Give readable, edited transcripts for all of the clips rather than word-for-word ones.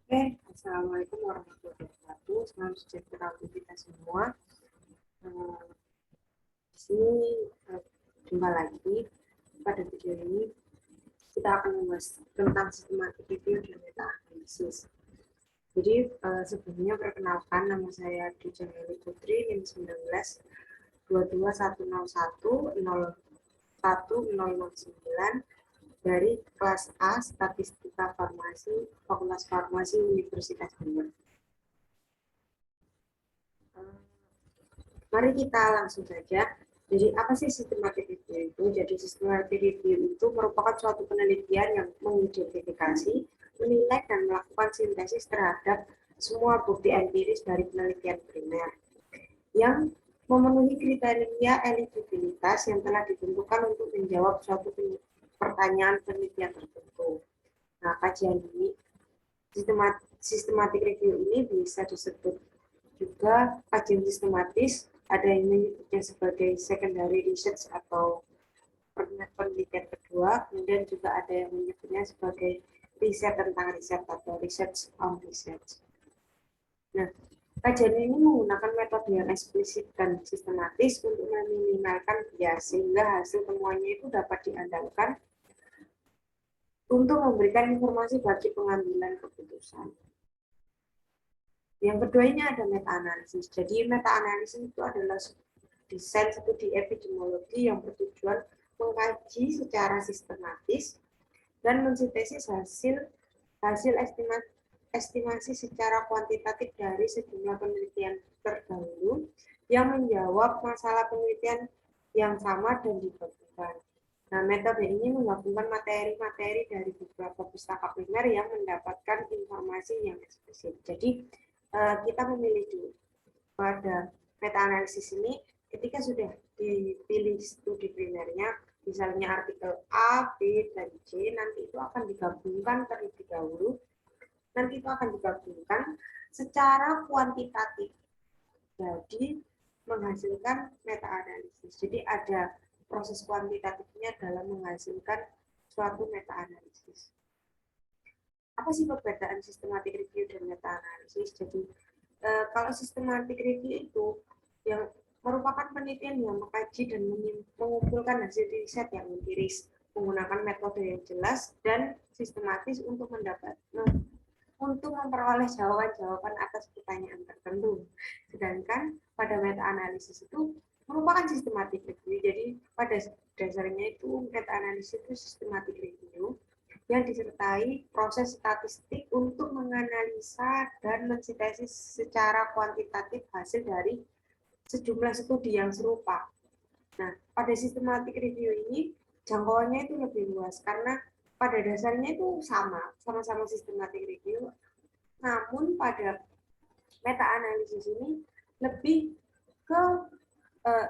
Oke, Assalamualaikum warahmatullahi wabarakatuh. Salam sejahtera untuk kita semua. Eh, Di sini jumpa lagi pada video ini kita akan membahas tentang sistematik review dan meta analisis. Jadi sebelumnya perkenalkan, nama saya Dwi Putri, NIM 19 221100109 dari kelas A Statistika Farmasi Fakultas Farmasi Universitas Bogor. Mari kita langsung saja. Jadi apa sih systematic review itu? Jadi systematic review itu merupakan suatu penelitian yang mengidentifikasi, menilai, dan melakukan sintesis terhadap semua bukti empiris dari penelitian primer yang memenuhi kriteria eligibilitas yang telah ditentukan untuk menjawab suatu pertanyaan penelitian tertentu. Nah, kajian ini, systematic review ini bisa disebut juga kajian sistematis, ada yang menyebutnya sebagai secondary research atau penelitian kedua, kemudian juga ada yang menyebutnya sebagai riset tentang riset atau research on research. Nah, kajian ini menggunakan metode yang eksplisit dan sistematis untuk meminimalkan bias, sehingga hasil temuannya itu dapat diandalkan untuk memberikan informasi bagi pengambilan keputusan. Yang kedua ini ada meta-analisis. Jadi meta-analisis itu adalah desain studi epidemiologi yang bertujuan mengkaji secara sistematis dan mensintesis hasil estimasi secara kuantitatif dari sejumlah penelitian terdahulu yang menjawab masalah penelitian yang sama dan digabungkan. Nah, metode ini menggabungkan materi-materi dari beberapa pustaka primer yang mendapatkan informasi yang eksplisit. Jadi, kita memilih dulu pada meta-analisis ini ketika sudah dipilih studi primernya, misalnya artikel A, B, dan C, nanti itu akan digabungkan terlebih dahulu. Nanti itu akan digabungkan secara kuantitatif. Jadi menghasilkan meta-analisis. Jadi ada proses kuantitatifnya dalam menghasilkan suatu meta-analisis. Apa sih perbedaan systematic review dan meta-analisis? Jadi kalau systematic review itu yang merupakan penelitian yang mengkaji dan mengumpulkan hasil riset yang empiris menggunakan metode yang jelas dan sistematis untuk memperoleh jawaban-jawaban atas pertanyaan tertentu. Sedangkan pada meta-analisis itu merupakan systematic review. Jadi pada dasarnya itu meta-analisis itu systematic review yang disertai proses statistik untuk menganalisa dan mensintesis secara kuantitatif hasil dari sejumlah studi yang serupa. Nah, pada systematic review ini jangkauannya itu lebih luas karena pada dasarnya itu sama-sama systematic review, namun pada meta-analisis ini lebih ke eh,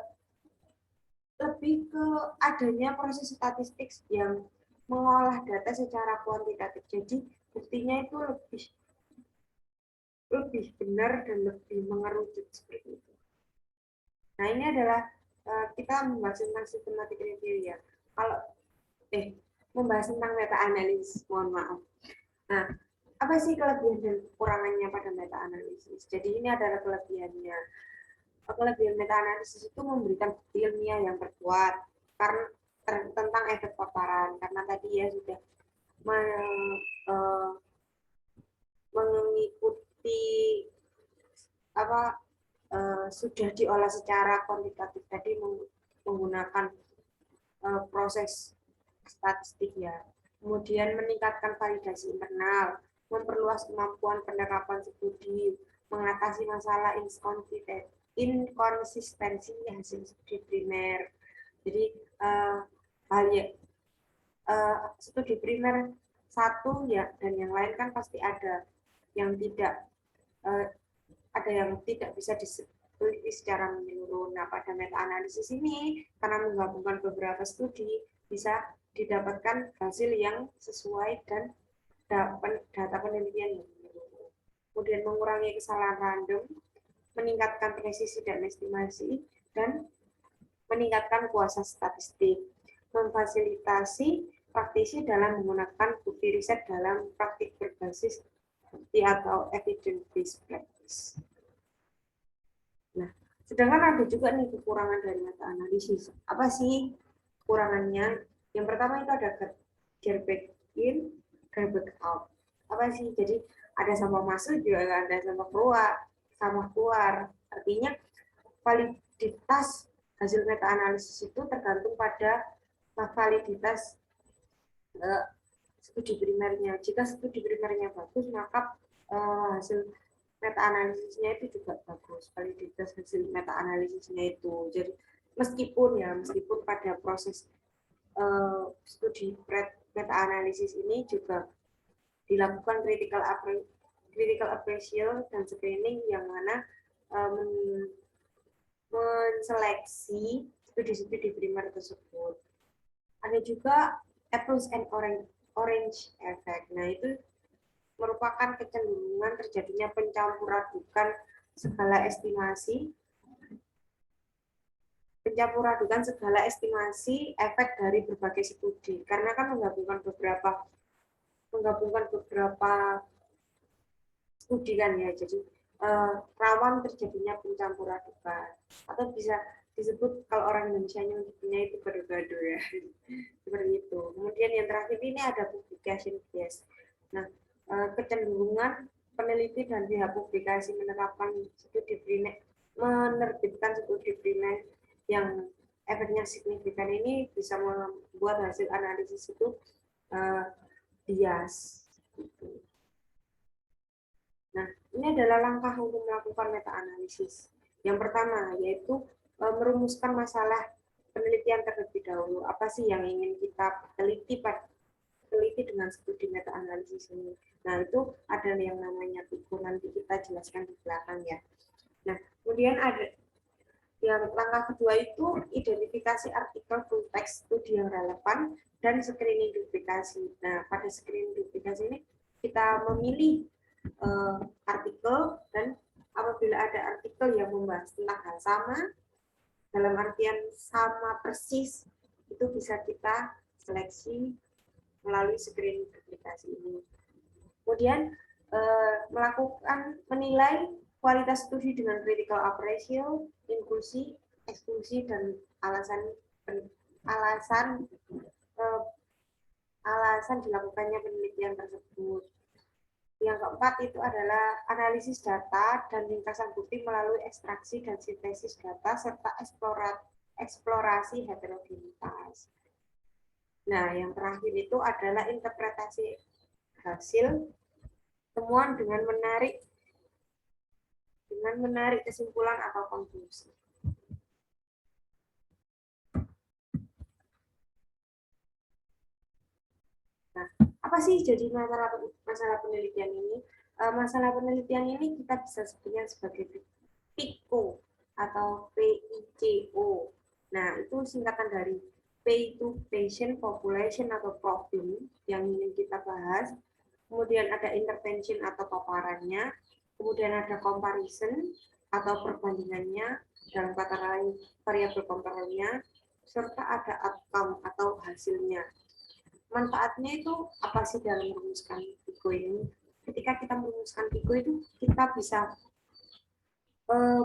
adanya proses statistik yang mengolah data secara kuantitatif. Jadi buktinya itu lebih benar dan lebih mengerucut seperti itu. Nah, ini adalah kita membahas tentang systematic review ya. Kalau membahas tentang meta analisis, mohon maaf. Nah, apa sih kelebihan dan kekurangannya pada meta analisis? Jadi ini adalah kelebihannya. Kelebihan meta analisis itu memberikan bukti ilmiah yang terkuat karena tentang efek paparan, karena tadi ya sudah mengikuti apa sudah diolah secara kuantitatif tadi menggunakan proses statistik ya. Kemudian meningkatkan validasi internal, memperluas kemampuan penerapan studi, mengatasi masalah inkonsistensi hasil studi primer. Jadi studi primer satu ya dan yang lain kan pasti ada yang tidak bisa diteliti secara menyeluruh. Nah, pada meta analisis ini karena menggabungkan beberapa studi bisa didapatkan hasil yang sesuai dan data penelitian yang menyeluruh. Kemudian mengurangi kesalahan random, meningkatkan presisi dan estimasi, dan meningkatkan kuasa statistik, memfasilitasi praktisi dalam menggunakan bukti riset dalam praktik berbasis bukti atau evidence based practice. Nah, sedangkan ada juga nih kekurangan dari meta analisis. Apa sih kekurangannya? Yang pertama itu ada garbage in, garbage out. Apa sih? Jadi ada sampah masuk juga ada sampah keluar, Artinya validitas hasil meta analisis itu tergantung pada validitas studi primernya. Jika studi primernya bagus, maka hasil meta analisisnya itu juga bagus. Validitas hasil meta analisisnya itu. Jadi meskipun pada proses studi meta analisis ini juga dilakukan critical appraisal dan screening yang mana menseleksi studi-studi primer tersebut. Ada juga apples and orange effect. Nah, itu merupakan kecenderungan terjadinya pencampuran segala estimasi efek dari berbagai studi, karena kan menggabungkan beberapa studi kan ya, jadi rawan terjadinya pencampuran atau bisa disebut kalau orang Indonesia-nya itu gado-gado ya, seperti itu. Kemudian yang terakhir ini ada publication bias. Nah, kecenderungan peneliti dan pihak publikasi menerapkan menerbitkan studi primer yang efeknya signifikan ini bisa membuat hasil analisis itu bias. Nah, ini adalah langkah untuk melakukan meta-analisis. Yang pertama, yaitu merumuskan masalah penelitian terlebih dahulu. Apa sih yang ingin kita teliti dengan studi meta-analisis ini? Nah, itu ada yang namanya PICO, nanti kita jelaskan di belakang ya. Nah, kemudian ada yang langkah kedua itu identifikasi artikel full text studi yang relevan dan screening duplikasi. Nah, pada screening duplikasi ini kita memilih artikel, dan apabila ada artikel yang membahas tentang hal sama, dalam artian sama persis, itu bisa kita seleksi melalui screening duplikasi ini. Kemudian menilai kualitas studi dengan critical appraisal, inklusi, eksklusi, dan alasan dilakukannya penelitian tersebut. Yang keempat itu adalah analisis data dan ringkasan bukti melalui ekstraksi dan sintesis data serta eksplorasi heterogenitas. Nah, yang terakhir itu adalah interpretasi hasil temuan dengan menarik kesimpulan atau konklusi. Nah, apa sih jadi masalah penelitian ini? Masalah penelitian ini kita bisa sebutnya sebagai PICO atau PICO. Nah, itu singkatan dari P itu patient, population atau problem yang ingin kita bahas. Kemudian ada intervention atau paparannya. Kemudian ada comparison atau perbandingannya, dalam kata lain variabel komparalnya, serta ada outcome atau hasilnya. Manfaatnya itu apa sih dalam merumuskan PICO ini? Ketika kita merumuskan PICO itu kita bisa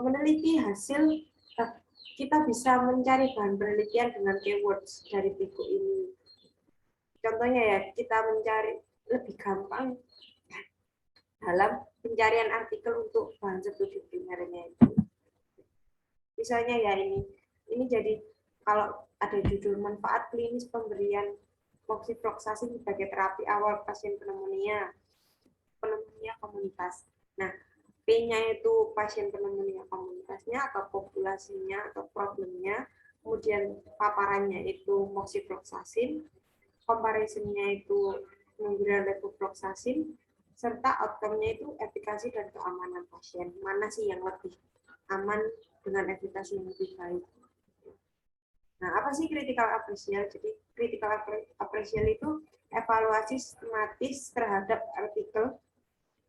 meneliti hasil, kita bisa mencari bahan penelitian dengan keywords dari PICO ini. Contohnya ya, kita mencari lebih gampang dalam pencarian artikel untuk bahan studi primernya itu. Misalnya ya ini jadi kalau ada judul manfaat klinis pemberian moxifloxacin sebagai terapi awal pasien pneumonia komunitas. Nah, P-nya itu pasien pneumonia komunitasnya atau populasinya atau problemnya, kemudian paparannya itu moxifloxacin, comparison-nya itu pemberian levofloxacin, serta outcome-nya itu efikasi dan keamanan pasien. Mana sih yang lebih aman dengan efikasi yang lebih baik? Nah, apa sih critical appraisal? Jadi, critical appraisal itu evaluasi sistematis terhadap artikel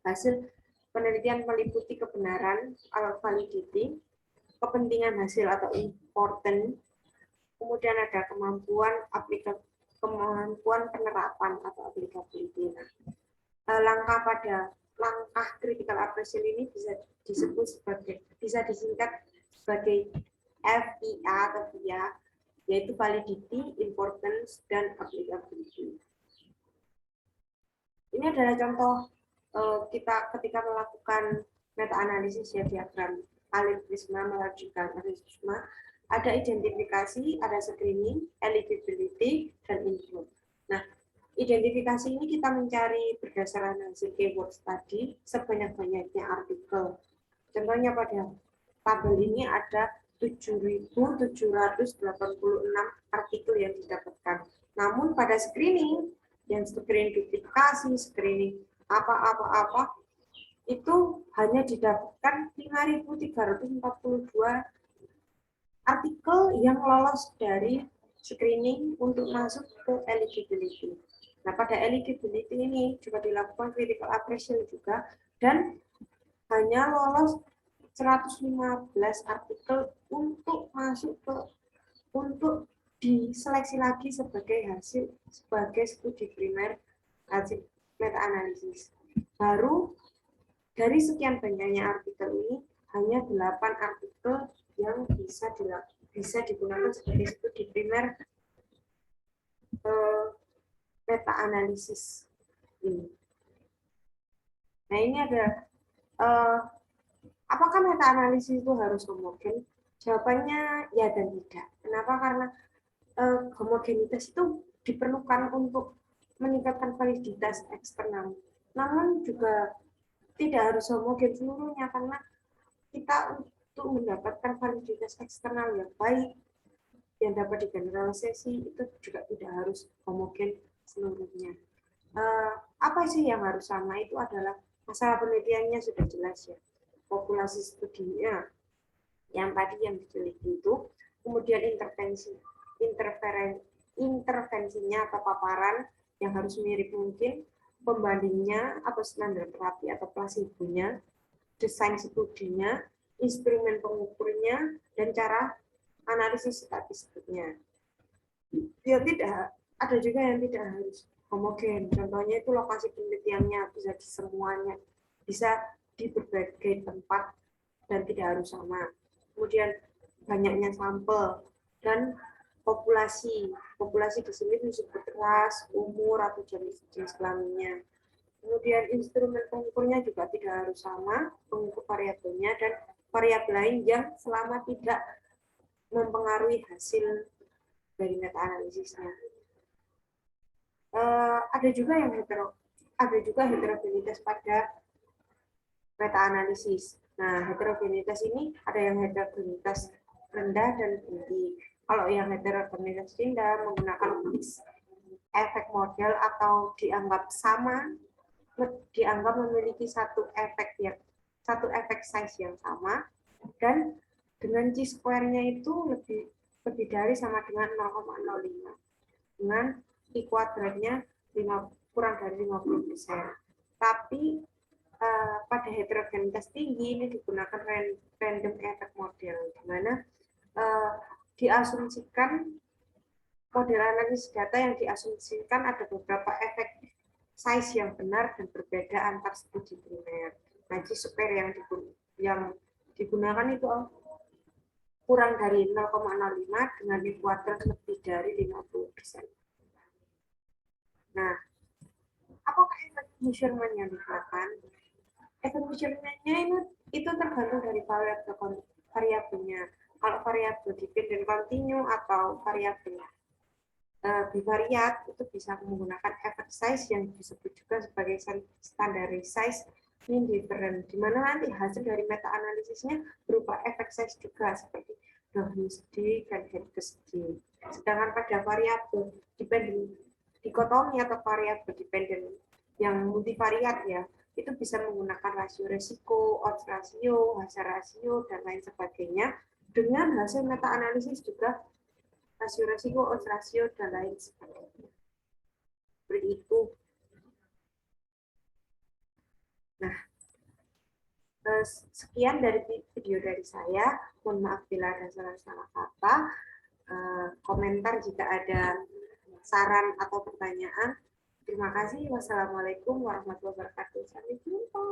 hasil penelitian meliputi kebenaran atau validity, kepentingan hasil atau important, kemudian ada kemampuan penerapan atau applicability. Nah, langkah pada langkah critical appraisal ini bisa disingkat sebagai FIA atau VIA, yaitu validity, importance, dan applicability. Ini adalah contoh kita ketika melakukan meta-analisis ya, diagram algoritma melanjutkan algoritma, ada identifikasi, ada screening, eligibility, dan include. Nah, identifikasi ini kita mencari berdasarkan hasil keywords tadi sebanyak-banyaknya artikel. Contohnya pada tabel ini ada 7.786 artikel yang didapatkan. Namun pada screening, yang screening duplikasi, screening apa-apa-apa, itu hanya didapatkan 5.342 artikel yang lolos dari screening untuk masuk ke eligibility. Nah, pada eligibility ini juga dilakukan critical appraisal juga, dan hanya lolos 115 artikel untuk masuk ke untuk diseleksi lagi sebagai studi primer hasil meta-analisis. Baru dari sekian banyaknya artikel ini hanya 8 artikel yang bisa digunakan sebagai studi primer meta-analisis ini. Nah, ini ada apakah meta-analisis itu harus homogen? Jawabannya ya dan tidak. Kenapa? Karena homogenitas itu diperlukan untuk meningkatkan validitas eksternal. Namun juga tidak harus homogen seluruhnya, karena kita untuk mendapatkan validitas eksternal yang baik yang dapat digeneralisasi itu juga tidak harus homogen seluruhnya. Apa sih yang harus sama? Itu adalah masalah penelitiannya sudah jelas ya. Populasi studinya yang tadi yang diteliti itu, kemudian intervensinya atau paparan yang harus mirip mungkin, pembandingnya atau standar terapi atau placebo-nya, desain studinya, instrumen pengukurnya, dan cara analisis statistiknya. Ya tidak, ada juga yang tidak harus homogen. Contohnya itu lokasi penelitiannya bisa di semuanya, bisa di berbagai tempat dan tidak harus sama. Kemudian banyaknya sampel dan populasi. Populasi di sini disebut ras, umur, atau jenis kelaminnya. Kemudian instrumen pengukurnya juga tidak harus sama, pengukur variabelnya, dan variabel lain yang selama tidak mempengaruhi hasil dari meta-analisisnya. Ada juga heterogenitas pada meta-analisis. Nah, heterogenitas ini ada yang heterogenitas rendah dan tinggi. Kalau yang heterogenitas rendah menggunakan mix efek model atau dianggap memiliki satu efek size yang sama, dan dengan chi-square-nya itu lebih dari sama dengan 0,05, dengan i-kuadratnya kurang dari 50%. Tapi pada heterogenitas tinggi ini digunakan random effect model, di mana diasumsikan model analisis data yang diasumsikan ada beberapa efek size yang benar dan berbeda antar studi primer. Nah, chi-square yang digunakan itu kurang dari 0,05 dengan i-kuadrat lebih dari 50%. Nah, apakah efek measurement yang digunakan? Efek measurement-nya itu tergantung dari variabelnya. Kalau variabel dependent continue atau variabel bivariat, itu bisa menggunakan efek size yang disebut juga sebagai standardized size mean difference, di mana nanti hasil dari meta-analisisnya berupa efek size juga seperti WSD dan HSD. Sedangkan pada variabel dependent dikotomi atau variabel dependent yang multivariat ya, itu bisa menggunakan rasio resiko, odds rasio, hazard rasio, dan lain sebagainya. Dengan hasil meta-analisis juga rasio resiko, odds rasio, dan lain sebagainya. Seperti itu. Nah, sekian dari video dari saya. Mohon maaf bila ada salah-salah kata. Komentar jika ada saran atau pertanyaan. Terima kasih. Wassalamualaikum warahmatullahi wabarakatuh. Sampai jumpa.